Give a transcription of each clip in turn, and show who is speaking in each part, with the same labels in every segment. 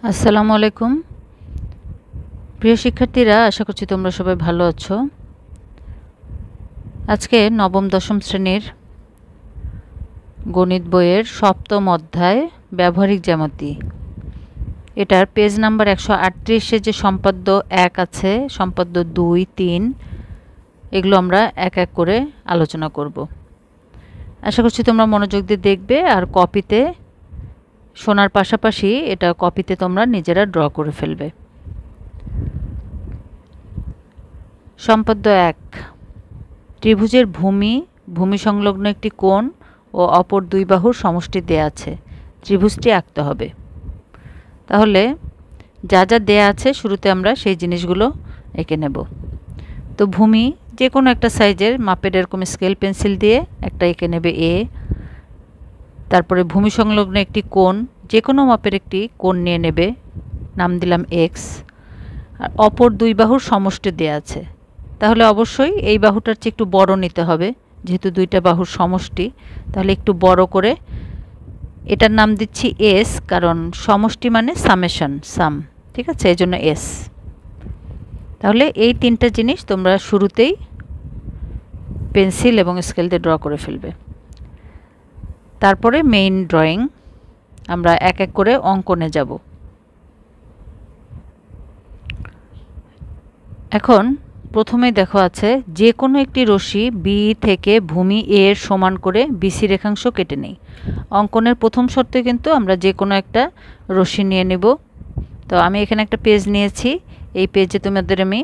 Speaker 1: আসসালামু আলাইকুম প্রিয় শিক্ষার্থীরা, আশা করছি তোমরা সবাই ভালো আছো। আজকে নবম দশম শ্রেণীর গণিত বইয়ের সপ্তম অধ্যায় ব্যবহারিক জ্যামিতি, এটার পেজ নাম্বার 138-এ যে সম্পাদ্য 1 আছে, সম্পাদ্য 2, 3 এগুলো আমরা এক এক করে আলোচনা করব। আশা করছি তোমরা মনোযোগ দিয়ে দেখবে আর কপিতে শোনার পাশাপাশি এটা কপিতে তোমরা নিজেরা ড্র করে ফেলবে। সম্পাদ্য 1, ত্রিভুজের ভূমি সংলগ্ন একটি কোণ ও অপর দুই বাহুর সমষ্টি দেয়া আছে, ত্রিভুজটি আঁকতে হবে। তাহলে যা যা দেয়া আছে শুরুতে আমরা সেই জিনিসগুলো এঁকে নেব। তো ভূমি যে কোনো একটা সাইজের মাপের এরকম স্কেল পেন্সিল দিয়ে একটা এঁকে নেবে এ। তারপরে ভূমি সংলগ্ন একটি কোণ, যে কোনো মাপের একটি কোণ নিয়ে নেবে, নাম দিলাম এক্স। আর অপর দুই বাহুর সমষ্টি দেয়া আছে, তাহলে অবশ্যই এই বাহুটার চেয়ে একটু বড় নিতে হবে, যেহেতু দুইটা বাহুর সমষ্টি। তাহলে একটু বড় করে এটার নাম দিচ্ছি এস, কারণ সমষ্টি মানে সামেশন, সাম, ঠিক আছে, এই জন্য এস। তাহলে এই তিনটা জিনিস তোমরা শুরুতেই পেন্সিল এবং স্কেল দিয়ে ড্র করে ফেলবে। তারপরে মেইন ড্রয়িং আমরা এক এক করে অঙ্কনে যাব। এখন প্রথমেই দেখো আছে, যে কোনো একটি রশ্মি বি থেকে ভূমি এ এর সমান করে বিসি রেখাংশ কেটে নেই। অঙ্কনের প্রথম শর্তে কিন্তু আমরা যে কোনো একটা রশ্মি নিয়ে নেব। তো আমি এখানে একটা পেজ নিয়েছি, এই পেজে তোমাদের আমি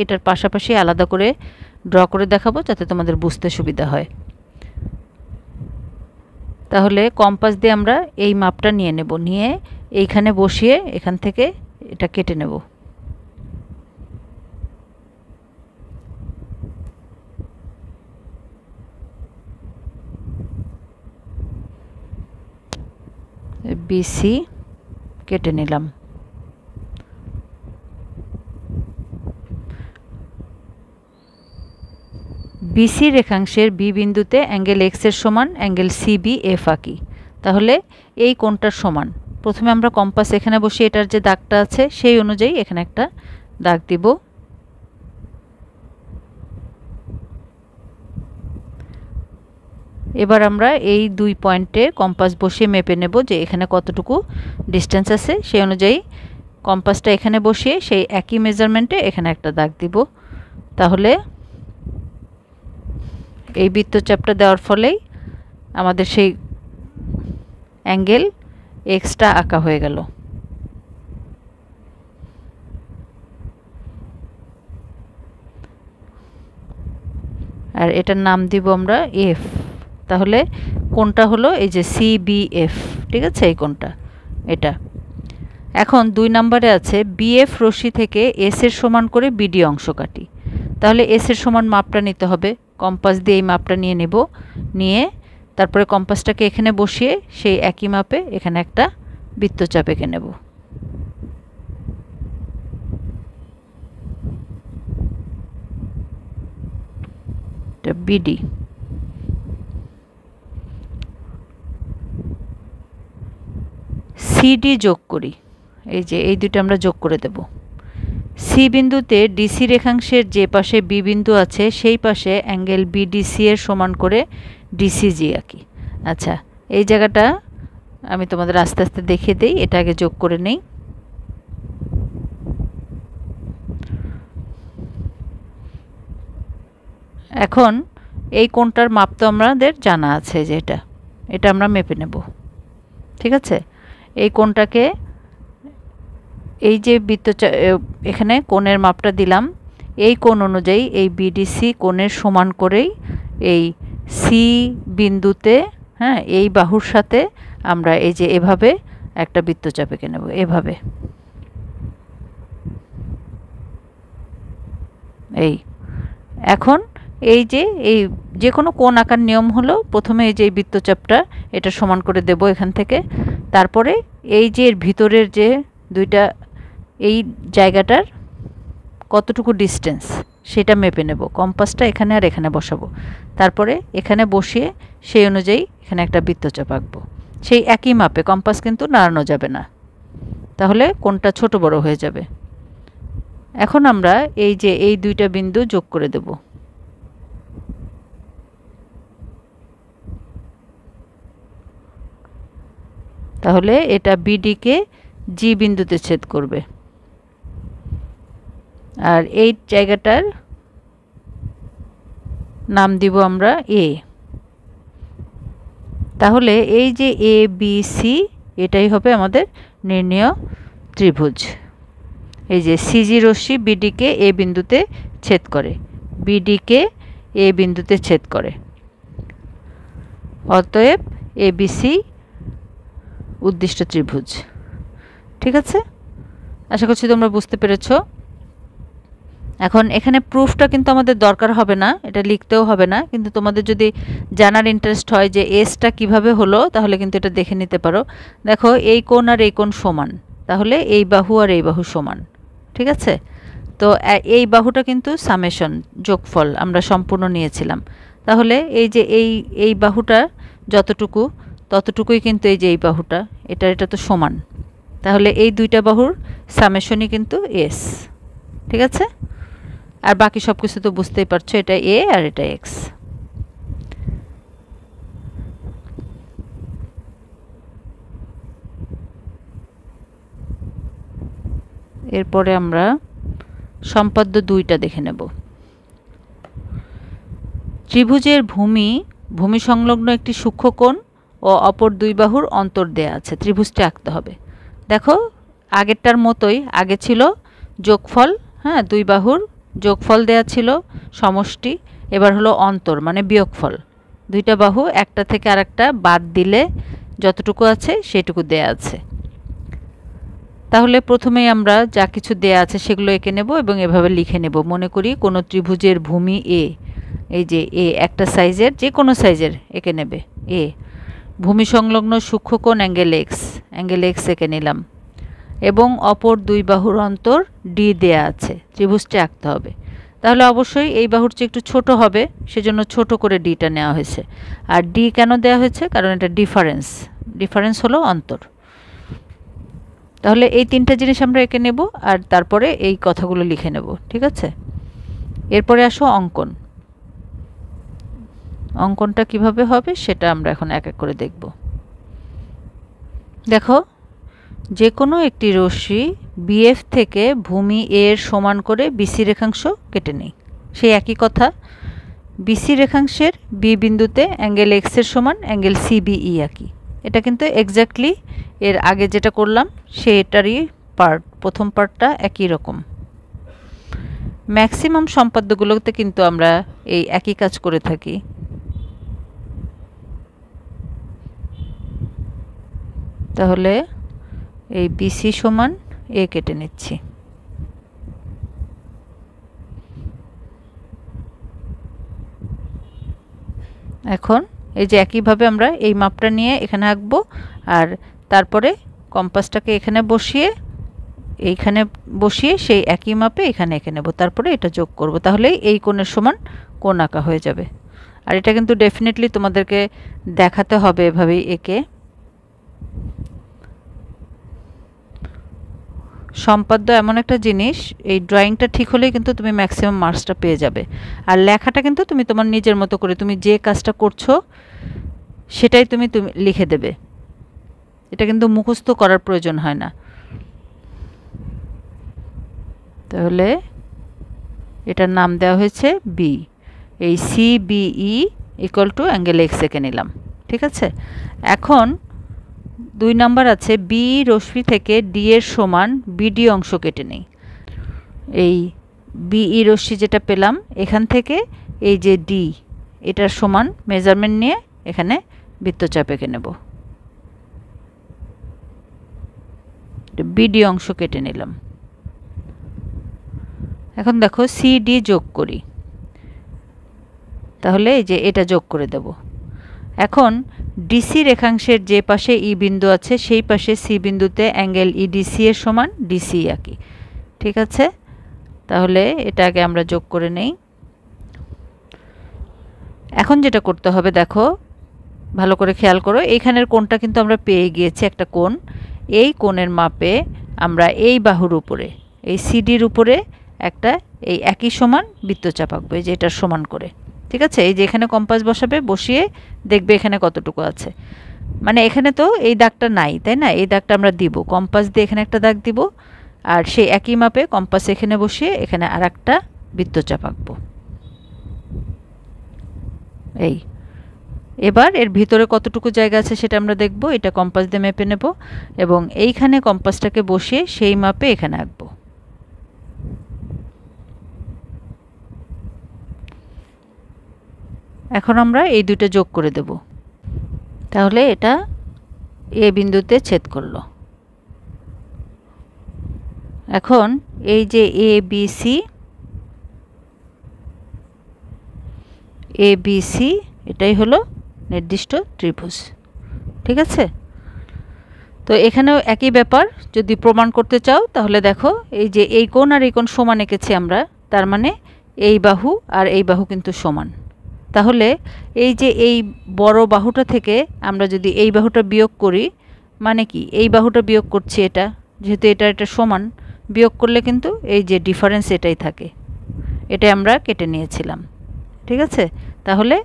Speaker 1: এটার পাশাপাশি আলাদা করে ড্র করে দেখাবো, যাতে তোমাদের বুঝতে সুবিধা হয়। তাহলে কম্পাস দিয়ে আমরা এই মাপটা নিয়ে নেব, নিয়ে এইখানে বসিয়ে এখান থেকে এটা কেটে নেব। বিসি কেটে নিলাম। বিসি রেখাংশের বি বিন্দুতে অ্যাঙ্গেল এক্স এর সমান অ্যাঙ্গেল সিবি এফ আঁকি। তাহলে এই কোণটার সমান, প্রথমে আমরা কম্পাস এখানে বসিয়ে এটার যে দাগটা আছে সেই অনুযায়ী এখানে একটা দাগ দিব। এবার আমরা এই দুই পয়েন্টে কম্পাস বসিয়ে মেপে নেব যে এখানে কতটুকু ডিস্টেন্স আছে, সেই অনুযায়ী কম্পাসটা এখানে বসিয়ে সেই একই মেজারমেন্টে এখানে একটা দাগ দিব। তাহলে এই বৃত্তচাপটা দেওয়ার ফলেই আমাদের সেই অ্যাঙ্গেল এক্সটা আঁকা হয়ে গেল। আর এটার নাম দিব আমরা এফ। তাহলে কোনটা হলো এই যে সিবিএফ, ঠিক আছে, এই কোনটা এটা। এখন 2 নম্বরে আছে, বিএফ রশ্মি থেকে এস এর সমান করে বিডি অংশ কাটি। তাহলে এস এর সমান মাপটা নিতে হবে, কম্পাস দিয়ে এই মাপটা নিয়ে নেব, নিয়ে তারপরে কম্পাসটাকে এখানে বসিয়ে সেই একই মাপে এখানে একটা বৃত্তচাপ এঁকে নেব। এটা বিডি। সিডি যোগ করি, এই যে এই দুটো আমরা যোগ করে দেব। সি বিন্দুতে ডিসি রেখাংশের যে পাশে বি বিন্দু আছে সেই পাশে অ্যাঙ্গেল বিডিসি এর সমান করে ডিসিজি আঁকি। আচ্ছা, এই জায়গাটা আমি তোমাদের আস্তে আস্তে দেখিয়ে দিই, এটা আগে যোগ করে নেই। এখন এই কোণটার মাপ তো আমাদের জানা আছে, যে এটা আমরা মেপে নেব, ঠিক আছে। এই কোণটাকে এই যে এখানে কোণের মাপটা দিলাম, এই কোণ অনুযায়ী এই বিডিসি কোণের সমান করেই এই সি বিন্দুতে, হ্যাঁ, এই বাহুর সাথে আমরা এই যে এভাবে একটা বৃত্তচাপ এঁকে নেব, এভাবে। এই এখন এই যে কোনো কোণ আঁকার নিয়ম হলো, প্রথমে এই যে বৃত্তচাপটা এটা সমান করে দেব এখান থেকে। তারপরে এই যে এর ভিতরের যে দুইটা এই জায়গাটার কতটুকু ডিস্টেন্স সেটা মেপে নেব, কম্পাসটা এখানে আর এখানে বসাবো। তারপরে এখানে বসিয়ে সেই অনুযায়ী এখানে একটা বৃত্তচাপ আঁকবো, সেই একই মাপে। কম্পাস কিন্তু নাড়ানো যাবে না। তাহলে কোণটা ছোট বড় হয়ে যাবে। এখন আমরা এই যে এই দুইটা বিন্দু যোগ করে দেব। তাহলে এটা বিডি কে জি বিন্দুতে ছেদ করবে, আর এই জায়গাটার নাম দিব আমরা এ। তাহলে এই যে এ বি সি এটাই হবে আমাদের নির্ণেয় ত্রিভুজ। এই যে সিজি রশ্মি বিডি কে এ বিন্দুতে ছেদ করে, বিডি কে এ বিন্দুতে ছেদ করে। অতএব এবিসি উদ্দিষ্ট ত্রিভুজ। ঠিক আছে, আশা করছি তোমরা বুঝতে পেরেছ। এখন এখানে প্রুফটা কিন্তু আমাদের দরকার হবে না, এটা লিখতেও হবে না, কিন্তু তোমাদের যদি জানার ইন্টারেস্ট হয় যে এসটা কিভাবে হলো তাহলে কিন্তু এটা দেখে নিতে পারো। দেখো এই কোণ আর এই কোণ সমান, তাহলে এই বাহু আর এই বাহু সমান। ঠিক আছে, তো এই বাহুটা কিন্তু সামেশন যোগফল আমরা সম্পূর্ণ নিয়েছিলাম। তাহলে এই যে এই বাহুটা যতটুকু ততটুকুই কিন্তু এই যে এই বাহুটা এটা তো সমান, তাহলে এই দুইটা বাহুর সামেশনই কিন্তু এস। ঠিক আছে, আর বাকি সব কিছু তো বুঝতেই পারছো, এটা এ আর এটা এক্স। এরপরে আমরা সম্পাদ্য 2টা দেখে নেব। ত্রিভুজের ভূমি সংলগ্ন একটি সূক্ষ্মকোণ ও অপর দুই বাহুর অন্তর দেয়া আছে, ত্রিভুজটি আঁকতে হবে। দেখো আগেরটার মতোই, আগে ছিল যোগফল, হ্যাঁ দুই বাহুর যোগফল দেয়া ছিল সমষ্টি, এবার হলো অন্তর মানে বিয়োগফল। দুইটা বাহু একটা থেকে আরেকটা বাদ দিলে যতটুকু আছে সেটুকু দেয়া আছে। তাহলে প্রথমেই আমরা যা কিছু দেয়া আছে সেগুলো এঁকে নেব এবং এভাবে লিখে নেব। মনে করি কোনো ত্রিভুজের ভূমি এ, এই যে এ একটা সাইজের যে কোনো সাইজের এঁকে নেবে এ, ভূমি সংলগ্ন সূক্ষ্মকোণ অ্যাঙ্গেল এক্স এঁকে নিলাম, এবং অপর দুই বাহুর অন্তর ডি দেয়া আছে, ত্রিভুজটি আঁকতে হবে। তাহলে অবশ্যই এই বাহুর চেয়ে একটু ছোট হবে, সেজন্য ছোট করে ডিটা নেওয়া হয়েছে। আর ডি কেন দেওয়া হয়েছে? কারণ এটা ডিফারেন্স হলো অন্তর। তাহলে এই তিনটা জিনিস আমরা এঁকে নেব আর তারপরে এই কথাগুলো লিখে নেব। ঠিক আছে, এরপরে আসো অঙ্কনটা কিভাবে হবে সেটা আমরা এখন এক এক করে দেখব। দেখো যে কোনো একটি রশ্মি বিএফ থেকে ভূমি এর সমান করে বিসি রেখাংশ কেটে নেই। সেই একই কথা, বিসি রেখাংশের বি বিন্দুতে অ্যাঙ্গেল এক্সের সমান অ্যাঙ্গেল সিবিই আঁকি। এটা কিন্তু এক্স্যাক্টলি এর আগে যেটা করলাম সেটারই পার্ট, প্রথম পার্টটা একই রকম। ম্যাক্সিমাম সম্পাদ্যগুলোতে কিন্তু আমরা এই একই কাজ করে থাকি। তাহলে এই বিসি সমান এ কেটে নিচ্ছি। এখন এই যে একইভাবে আমরা এই মাপটা নিয়ে এখানে আঁকবো, আর তারপরে কম্পাসটাকে এখানে বসিয়ে সেই একই মাপে এখানে এঁকে নেব, তারপরে এটা যোগ করব, তাহলেই এই কোণের সমান কোণ আঁকা হয়ে যাবে। আর এটা কিন্তু ডেফিনেটলি তোমাদেরকে দেখাতে হবে এভাবেই এঁকে। সম্পাদ্য এমন একটা জিনিস, এই ড্রয়িংটা ঠিক হলেই কিন্তু তুমি ম্যাক্সিমাম মার্কসটা পেয়ে যাবে। আর লেখাটা কিন্তু তুমি তোমার নিজের মতো করে, তুমি যে কাজটা করছো সেটাই তুমি লিখে দেবে, এটা কিন্তু মুখস্থ করার প্রয়োজন হয় না। তাহলে এটার নাম দেওয়া হয়েছে বি, এই CBE equal to angle x এঁকে নিলাম। ঠিক আছে, এখন 2 নাম্বার আছে বি রশ্মি থেকে ডি এর সমান বিডি অংশ কেটে নেই। এই বিই রশ্মি যেটা পেলাম এখান থেকে এই যে ডি এটার সমান মেজারমেন্ট নিয়ে এখানে বৃত্তচাপ এঁকে নেব, বিডি অংশ কেটে নিলাম। এখন দেখো সিডি যোগ করি, তাহলে এই যে এটা যোগ করে দেব। এখন ডিসি রেখাংশের যে পাশে ই বিন্দু আছে সেই পাশে সি বিন্দুতে অ্যাঙ্গেল ইডিসি এর সমান ডিসি আঁকি। ঠিক আছে, তাহলে এটাকে আমরা যোগ করে নেই। এখন যেটা করতে হবে দেখো ভালো করে খেয়াল করো, এইখানের কোণটা কিন্তু আমরা পেয়ে গিয়েছি একটা কোণ, এই কোণের মাপে আমরা এই বাহুর উপরে, এই সিডির উপরে একটা এই একই সমান বৃত্তচাপ আঁকবো, এই যে এটার সমান করে। ঠিক আছে, এই যে এখানে কম্পাস বসাবে, বসিয়ে দেখবে এখানে কতটুকু আছে। মানে এখানে তো এই দাগটা নাই, তাই না? এই দাগটা আমরা দিব, কম্পাস দিয়ে এখানে একটা দাগ দিব, আর সেই একই মাপে কম্পাস এখানে বসিয়ে এখানে আর একটা বৃত্তচাপ আঁকবো। এই এবার এর ভিতরে কতটুকু জায়গা আছে সেটা আমরা দেখব। এটা কম্পাস দিয়ে মেপে নেব এবং এইখানে কম্পাসটাকে বসিয়ে সেই মাপে এখানে আঁকবো। এখন আমরা এই দুটো যোগ করে দেব, তাহলে এটা এ বিন্দুতে ছেদ করলো। এখন এই যে এ বি সি এটাই হলো নির্দিষ্ট ত্রিভুজ। ঠিক আছে, তো এখানেও একই ব্যাপার। যদি প্রমাণ করতে চাও তাহলে দেখো, এই যে এই কোণ আর এই কোণ সমান এঁকেছি আমরা, তার মানে এই বাহু আর এই বাহু কিন্তু সমান। তাহলে এই যে এই বড় বাহুটা থেকে আমরা যদি এই বাহুটা বিয়োগ করি, মানে কি এই বাহুটা বিয়োগ করছি, এটা যেহেতু এটা সমান, বিয়োগ করলে কিন্তু এই যে ডিফারেন্স এটাই থাকে, এটাই আমরা কেটে নিয়েছিলাম। ঠিক আছে, তাহলে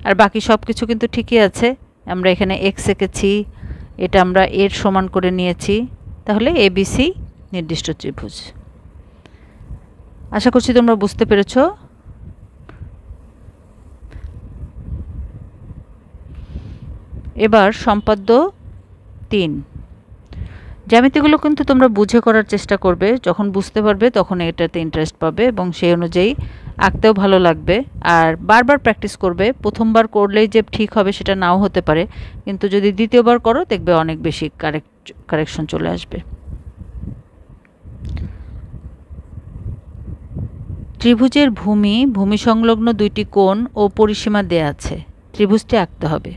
Speaker 1: আর বাকি সব কিছু কিন্তু ঠিকই আছে। আমরা এখানে এক্স এঁকেছি, এটা আমরা এর সমান করে নিয়েছি, তাহলে এবিসি নির্দিষ্ট ত্রিভুজ। আশা করছি তোমরা বুঝতে পেরেছো। এবার সম্পাদ্য 3। জ্যামিতিগুলো কিন্তু তোমরা বুঝে করার চেষ্টা করবে, যখন বুঝতে পারবে তখন এটাতে ইন্টারেস্ট পাবে এবং সেই অনুযায়ী আঁকতেও ভালো লাগবে। আর বারবার প্র্যাকটিস করবে, প্রথমবার করলেই যে ঠিক হবে সেটা নাও হতে পারে, কিন্তু যদি দ্বিতীয়বার করো দেখবে অনেক বেশি কারেকশন চলে আসবে। ত্রিভুজের ভূমি সংলগ্ন দুইটি কোণ ও পরিসীমা দেয়া আছে, ত্রিভুজটি আঁকতে হবে।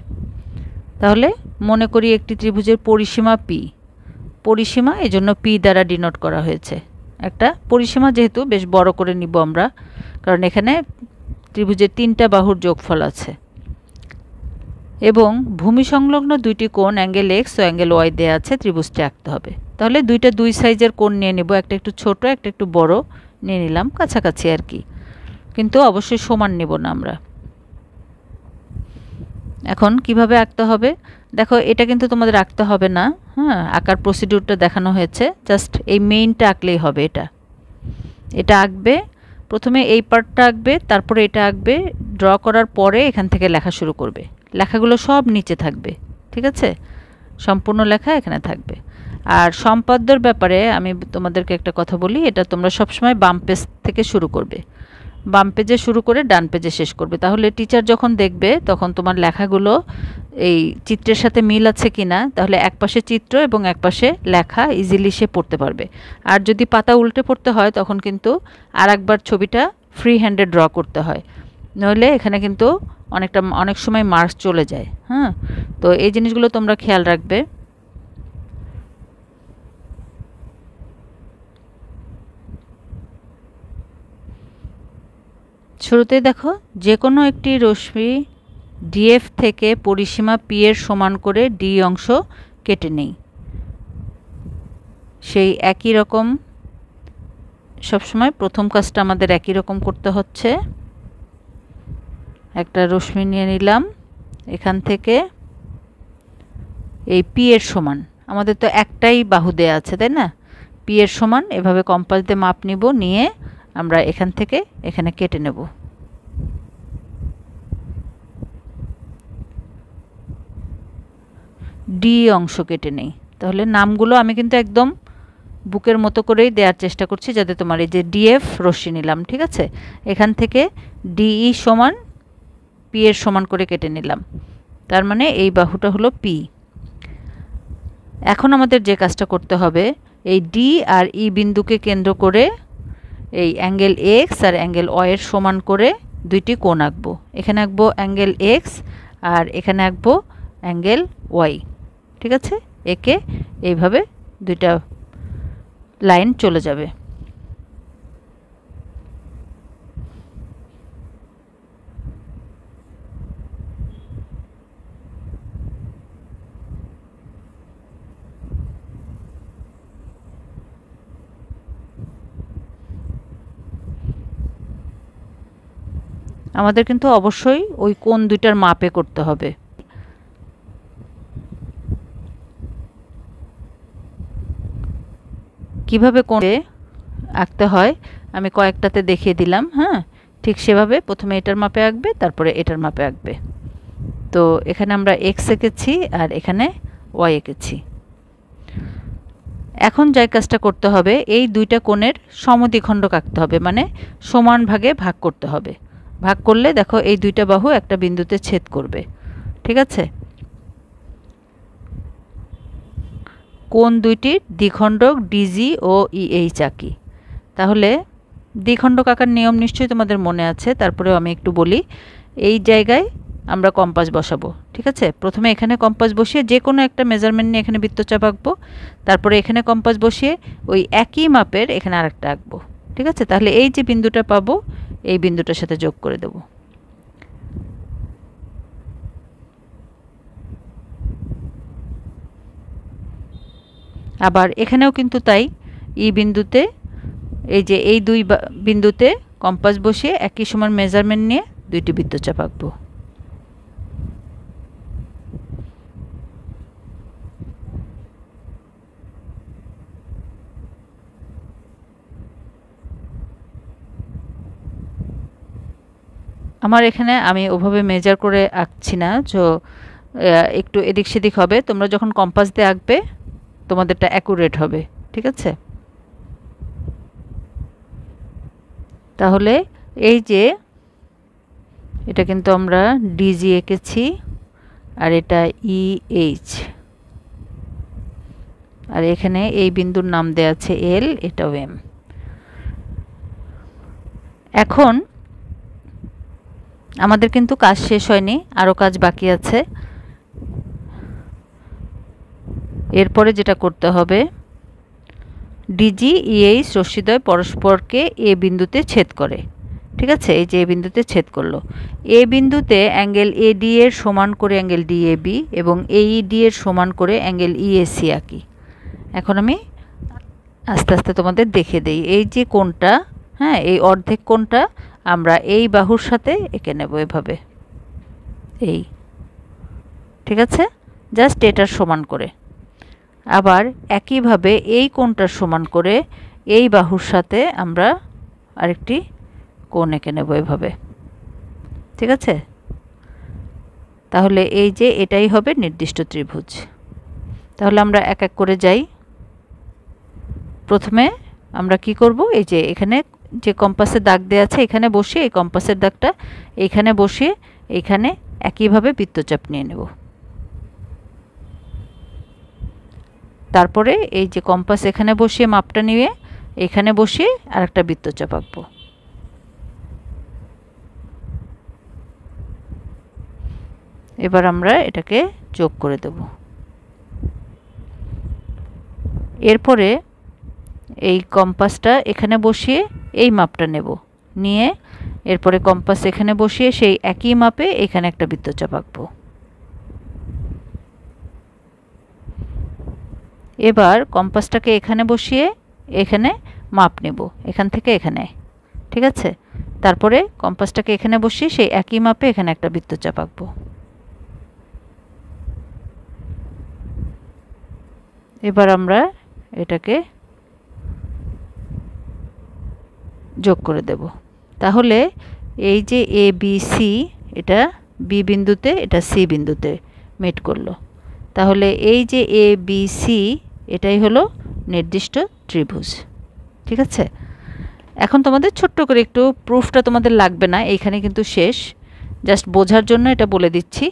Speaker 1: তাহলে মনে করি একটি ত্রিভুজের পরিসীমা পি, পরিসীমা এজন্য পি দ্বারা ডিনোট করা হয়েছে। একটা পরিসীমা যেহেতু বেশ বড় করে নিব আমরা, কারণ এখানে ত্রিভুজের 3টা বাহুর যোগফল আছে। এবং ভূমি সংলগ্ন দুইটি কোণ অ্যাঙ্গেল এক্স ও অ্যাঙ্গেল ওয়াই দেওয়া আছে, ত্রিভুজটি আঁকতে হবে। তাহলে দুই সাইজের কোণ নিয়ে নেব, একটা একটু ছোট একটা একটু বড় নিয়ে নিলাম, কাছাকাছি আর কি, কিন্তু অবশ্যই সমান নেব না আমরা। এখন কিভাবে আঁকতে হবে দেখো, এটা কিন্তু তোমাদের আঁকতে হবে না, হ্যাঁ, আঁকার প্রসিডিউরটা দেখানো হয়েছে, জাস্ট এই মেইনটা আঁকলেই হবে। এটা আঁকবে, প্রথমে এই পার্টটা আঁকবে, তারপরে এটা আঁকবে, ড্র করার পরে এখান থেকে লেখা শুরু করবে। লেখাগুলো সব নিচে থাকবে, ঠিক আছে, সম্পূর্ণ লেখা এখানে থাকবে। আর সম্পাদ্যর ব্যাপারে আমি তোমাদেরকে একটা কথা বলি, এটা তোমরা সবসময় বাম পেজ থেকে শুরু করবে, বাম পেজে শুরু করে ডান পেজে শেষ করবে। তাহলে টিচার যখন দেখবে তখন তোমার লেখাগুলো এই চিত্রের সাথে মিল আছে কিনা, তাহলে একপাশে চিত্র এবং একপাশে লেখা ইজিলি সে পড়তে পারবে। আর যদি পাতা উল্টে পড়তে হয় তখন কিন্তু আরেকবার ছবিটা ফ্রি হ্যান্ডে ড্র করতে হয়, নইলে এখানে কিন্তু অনেক সময় মার্কস চলে যায়। হ্যাঁ, তো এই জিনিসগুলো তোমরা খেয়াল রাখবে। শুরুতে দেখো, যে কোনো একটি রশ্মি ডিএফ থেকে পরিসীমা পি এর সমান করে ডি অংশ কেটে নেই। সেই একই রকম সবসময় প্রথম কাজটা আমাদের একই রকম করতে হচ্ছে। একটা রশ্মি নিয়ে নিলাম, এখান থেকে এই পি এর সমান, আমাদের তো একটাই বাহু দেয়া আছে তাই না, পি এর সমান এভাবে কম্পাস দিয়ে মাপ নিব, নিয়ে আমরা এখান থেকে এখানে কেটে নেব। ডি অংশ কেটে নেই। তাহলে নামগুলো আমি কিন্তু একদম বুকের মতো করেই দেওয়ার চেষ্টা করছি, যাতে তোমার এই যে ডিএফ রশ্মি নিলাম, ঠিক আছে, এখান থেকে ডিই সমান পি এর সমান করে কেটে নিলাম, তার মানে এই বাহুটা হলো পি। এখন আমাদের যে কাজটা করতে হবে, এই ডি আর ই বিন্দুকে কেন্দ্র করে এই অ্যাঙ্গেল এক্স আর অ্যাঙ্গেল ওয়াই এর সমান করে দুইটি কোণ আঁকবো। এখানে আঁকবো অ্যাঙ্গেল এক্স আর এখানে আঁকবো অ্যাঙ্গেল ওয়াই, ঠিক আছে, একে এইভাবে দুইটা লাইন চলে যাবে। আমাদের কিন্তু অবশ্যই ওই কোণ দুইটার মাপে করতে হবে। কিভাবে কোণে আঁকতে হয় আমি কয়েকটাতে দেখিয়ে দিলাম। হ্যাঁ, ঠিক সেভাবে প্রথমে এটার মাপে আঁকবে, তারপরে এটার মাপে আঁকবে। তো এখানে আমরা এক্স এঁকেছি আর এখানে ওয়াই এঁকেছি। এখন যে কাজটা করতে হবে, এই দুইটা কোণের সমদ্বিখণ্ডক আঁকতে হবে, মানে সমান ভাগে ভাগ করতে হবে। ভাগ করলে দেখো এই দুইটা বাহু একটা বিন্দুতে ছেদ করবে। ঠিক আছে, কোণ দুইটির দ্বিখণ্ডক ডিজি ও ইএইচ আঁকি। তাহলে দ্বিখণ্ডক আঁকার নিয়ম নিশ্চয়ই তোমাদের মনে আছে, তারপরেও আমি একটু বলি। এই জায়গায় আমরা কম্পাস বসাবো। ঠিক আছে, প্রথমে এখানে কম্পাস বসিয়ে যে কোনো একটা মেজারমেন্ট নিয়ে এখানে বৃত্তচাপ আঁকবো, তারপরে এখানে কম্পাস বসিয়ে ওই একই মাপের এখানে আরেকটা আঁকবো। ঠিক আছে, তাহলে এই যে বিন্দুটা পাবো এই বিন্দুটার সাথে যোগ করে দেব। আবার এখানেও কিন্তু তাই, ই বিন্দুতে এই যে এই দুই বিন্দুতে কম্পাস বসিয়ে একই সমান মেজারমেন্ট নিয়ে দুইটি বৃত্তচাপ আঁকবো। আমার এখানে আমি ওভাবে মেজার করে আঁকছি না, তো একটু এদিক সেদিক হবে। তোমরা যখন কম্পাস দিয়ে আঁকবে তোমাদেরটা অ্যাকুরেট হবে। ঠিক আছে, তাহলে এই যে এটা কিন্তু আমরা ডিজি এঁকেছি আর এটা ইএইচ, আর এখানে এই বিন্দুর নাম দেয়া আছে এল, এটাও এম। এখন আমাদের কিন্তু কাজ শেষ হয়নি, আরও কাজ বাকি আছে। এরপরে যেটা করতে হবে, ডিজি ইএইচ রশ্মিদ্বয় পরস্পরকে এ বিন্দুতে ছেদ করে। ঠিক আছে, এই যে এ বিন্দুতে ছেদ করলো। এ বিন্দুতে অ্যাঙ্গেল এডি এর সমান করে অ্যাঙ্গেল ডিএবি এবং এইডি এর সমান করে অ্যাঙ্গেল ইএসি আঁকি। এখন আমি আস্তে আস্তে তোমাদের দেখে দেই। এই যে কোণটা, হ্যাঁ, এই অর্ধেক কোণটা আমরা এই বাহুর সাথে এঁকে নেব এভাবে, এই। ঠিক আছে, জাস্ট এটার সমান করে। আবার একইভাবে এই কোণটার সমান করে এই বাহুর সাথে আমরা আরেকটি কোণ এঁকে নেব এভাবে। ঠিক আছে, তাহলে এই যে এটাই হবে নির্দিষ্ট ত্রিভুজ। তাহলে আমরা এক এক করে যাই। প্রথমে আমরা কি করব, এই যে এখানে যে কম্পাসের দাগ দেওয়া আছে এখানে বসিয়ে এই কম্পাসের দাগটা এইখানে বসিয়ে এইখানে একইভাবে বৃত্তচাপ নিয়ে নেব। তারপরে এই যে কম্পাস এখানে বসিয়ে মাপটা নিয়ে এখানে বসিয়ে আরেকটা বৃত্তচাপ আঁকবো। এবার আমরা এটাকে যোগ করে দেব। এরপরে এই কম্পাসটা এখানে বসিয়ে এই মাপটা নেব, নিয়ে এরপরে কম্পাস এখানে বসিয়ে সেই একই মাপে এখানে একটা বৃত্তচাপ আঁকবো। এবার কম্পাসটাকে এখানে বসিয়ে এখানে মাপ নেব, এখান থেকে এখানে। ঠিক আছে, তারপরে কম্পাসটাকে এখানে বসিয়ে সেই একই মাপে এখানে একটা বৃত্তচাপ আঁকবো। এবার আমরা এটাকে যোগ করে দেব। তাহলে এই যে এ বি সি, এটা বি বিন্দুতে এটা সি বিন্দুতে মেট করলো। তাহলে এই যে এ বি সি এটাই হলো নির্দিষ্ট ত্রিভুজ। ঠিক আছে, এখন তোমাদের ছোট্ট করে একটু প্রুফটা তোমাদের লাগবে না, এইখানে কিন্তু শেষ। জাস্ট বোঝার জন্য এটা বলে দিচ্ছি।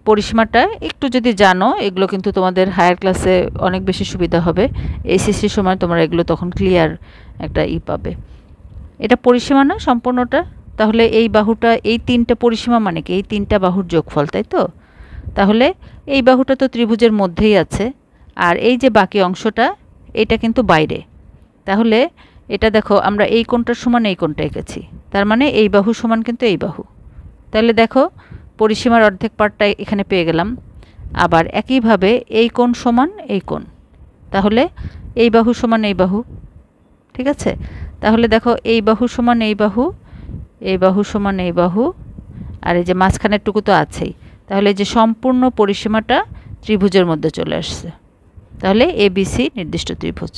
Speaker 1: পরিসীমাটা একটু যদি জানো এগুলো কিন্তু তোমাদের হায়ার ক্লাসে অনেক বেশি সুবিধা হবে। এসএসসির সময় তোমরা এগুলো তখন ক্লিয়ার একটা পাবে। এটা পরিসীমা না সম্পূর্ণটা, তাহলে এই বাহুটা এই তিনটা পরিসীমা মানে কি, এই তিনটা বাহুর যোগফল, তাই তো? তাহলে এই বাহুটা তো ত্রিভুজের মধ্যেই আছে, আর এই যে বাকি অংশটা এটা কিন্তু বাইরে। তাহলে এটা দেখো আমরা এই কোণটার সমান এই কোণটা এঁকেছি, তার মানে এই বাহু সমান কিন্তু এই বাহু। তাহলে দেখো পরিসীমার অর্ধেক পার্টটা এখানে পেয়ে গেলাম। আবার একইভাবে এই কোণ সমান এই কোণ, তাহলে এই বাহু সমান এই বাহু। ঠিক আছে, তাহলে দেখো এই বাহু সমান এই বাহু, এই বাহু সমান এই বাহু, আর এই যে মাঝখানের টুকু তো আছেই, তাহলে এই যে সম্পূর্ণ পরিসীমাটা ত্রিভুজের মধ্যে চলে আসছে। তাহলে এবিসি নির্দিষ্ট ত্রিভুজ।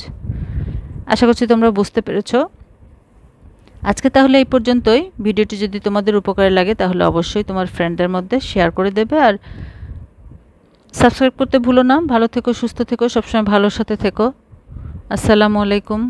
Speaker 1: আশা করছি তোমরা বুঝতে পেরেছো। আজকে তাহলে এই পর্যন্তই। ভিডিওটি যদি তোমাদের উপকারে লাগে তাহলে অবশ্যই তোমার ফ্রেন্ডদের মধ্যে শেয়ার করে দেবে, আর সাবস্ক্রাইব করতে ভুলো না। ভালো থেকো, সুস্থ থেকো, সবসময় ভালোর সাথে থেকো। আসসালামু আলাইকুম।